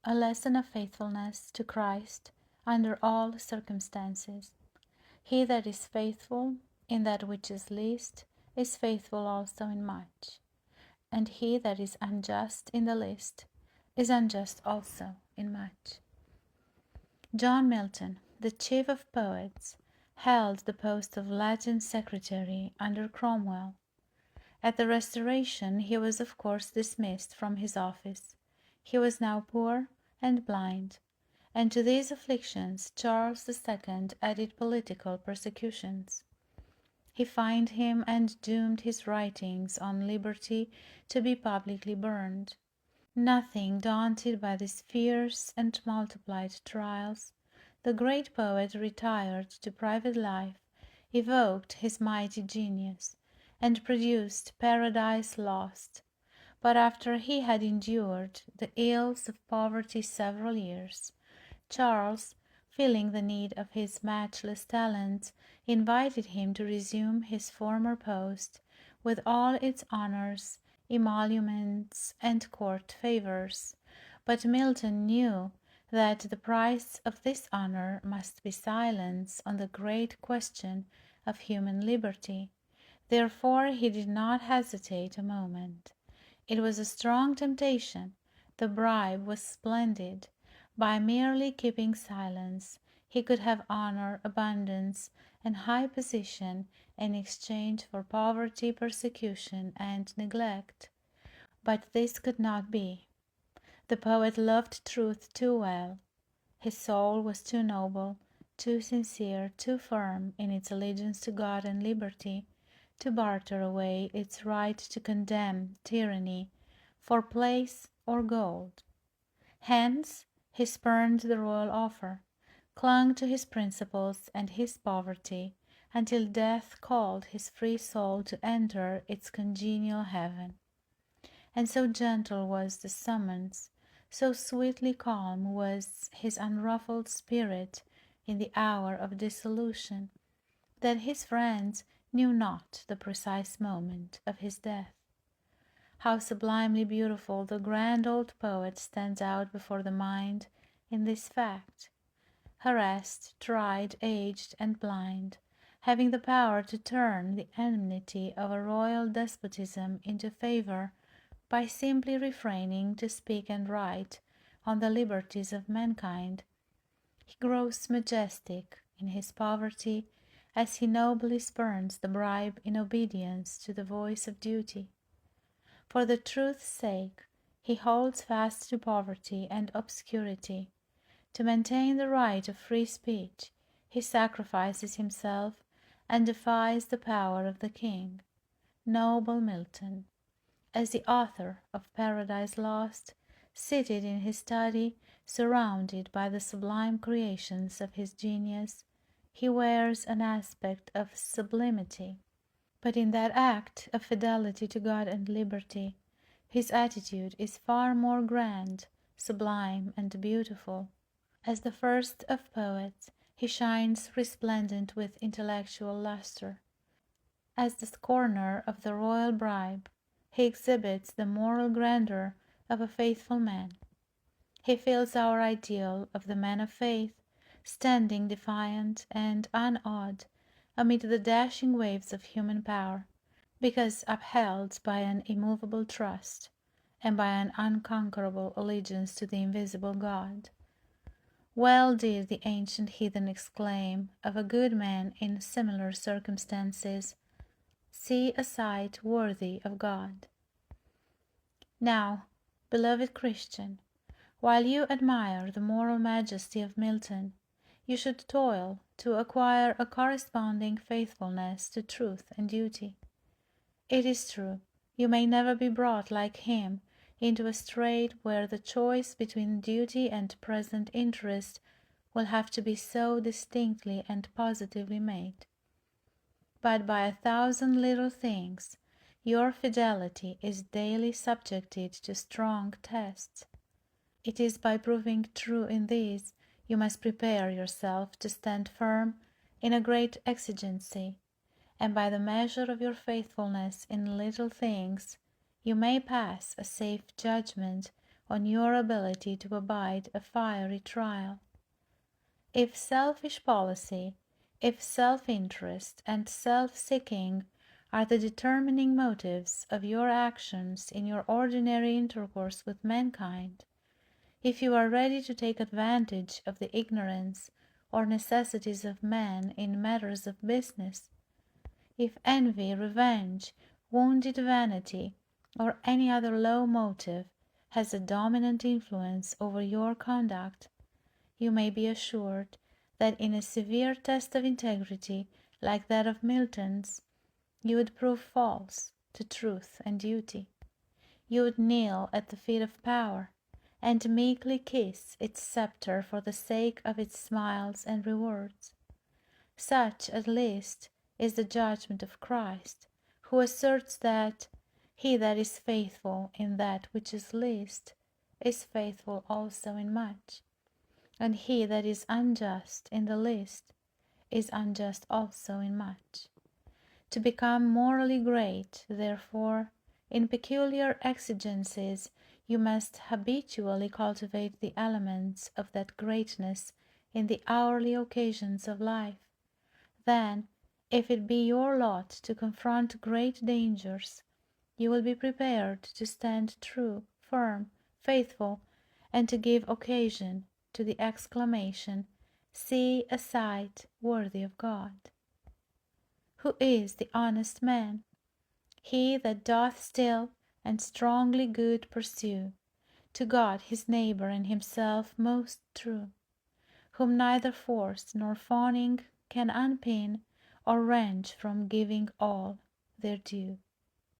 A lesson of faithfulness to Christ under all circumstances. He that is faithful in that which is least is faithful also in much, and he that is unjust in the least is unjust also in much. John Milton, the chief of poets, held the post of Latin secretary under Cromwell. At the Restoration he was of course dismissed from his office. He was now poor and blind, and to these afflictions Charles II added political persecutions. He fined him and doomed his writings on liberty to be publicly burned. Nothing daunted by these fierce and multiplied trials, the great poet retired to private life, evoked his mighty genius, and produced Paradise Lost. But after he had endured the ills of poverty several years, Charles, feeling the need of his matchless talents, invited him to resume his former post, with all its honours, emoluments, and court favours. But Milton knew that the price of this honour must be silence on the great question of human liberty. Therefore he did not hesitate a moment. It was a strong temptation. The bribe was splendid. By merely keeping silence, he could have honour, abundance, and high position in exchange for poverty, persecution, and neglect. But this could not be. The poet loved truth too well. His soul was too noble, too sincere, too firm in its allegiance to God and liberty, to barter away its right to condemn tyranny for place or gold. Hence he spurned the royal offer, clung to his principles and his poverty, until death called his free soul to enter its congenial heaven. And so gentle was the summons, so sweetly calm was his unruffled spirit in the hour of dissolution, that his friends knew not the precise moment of his death. How sublimely beautiful the grand old poet stands out before the mind in this fact. Harassed, tried, aged, and blind, having the power to turn the enmity of a royal despotism into favour by simply refraining to speak and write on the liberties of mankind, he grows majestic in his poverty as he nobly spurns the bribe in obedience to the voice of duty. For the truth's sake, he holds fast to poverty and obscurity. To maintain the right of free speech, he sacrifices himself and defies the power of the king. Noble Milton! As the author of Paradise Lost, seated in his study, surrounded by the sublime creations of his genius, he wears an aspect of sublimity. But in that act of fidelity to God and liberty, his attitude is far more grand, sublime, and beautiful. As the first of poets, he shines resplendent with intellectual lustre. As the scorner of the royal bribe, he exhibits the moral grandeur of a faithful man. He fills our ideal of the man of faith, standing defiant and unawed amid the dashing waves of human power, because upheld by an immovable trust and by an unconquerable allegiance to the invisible God. Well did the ancient heathen exclaim of a good man in similar circumstances, "See a sight worthy of God." Now, beloved Christian, while you admire the moral majesty of Milton, you should toil to acquire a corresponding faithfulness to truth and duty. It is true, you may never be brought like him into a strait where the choice between duty and present interest will have to be so distinctly and positively made. But by 1,000 little things your fidelity is daily subjected to strong tests. It is by proving true in these you must prepare yourself to stand firm in a great exigency, and by the measure of your faithfulness in little things you may pass a safe judgment on your ability to abide a fiery trial. If selfish policy, if self-interest and self-seeking are the determining motives of your actions in your ordinary intercourse with mankind, if you are ready to take advantage of the ignorance or necessities of men in matters of business, if envy, revenge, wounded vanity, or any other low motive has a dominant influence over your conduct, you may be assured that in a severe test of integrity like that of Milton's, you would prove false to truth and duty. You would kneel at the feet of power, and meekly kiss its sceptre for the sake of its smiles and rewards. Such, at least, is the judgment of Christ, who asserts that he that is faithful in that which is least is faithful also in much, and he that is unjust in the least is unjust also in much. To become morally great, therefore, in peculiar exigencies, you must habitually cultivate the elements of that greatness in the hourly occasions of life. Then, if it be your lot to confront great dangers, you will be prepared to stand true, firm, faithful, and to give occasion to the exclamation, "See a sight worthy of God." Who is the honest man? He that doth still and strongly good pursue, to God his neighbour and himself most true, whom neither force nor fawning can unpin or wrench from giving all their due.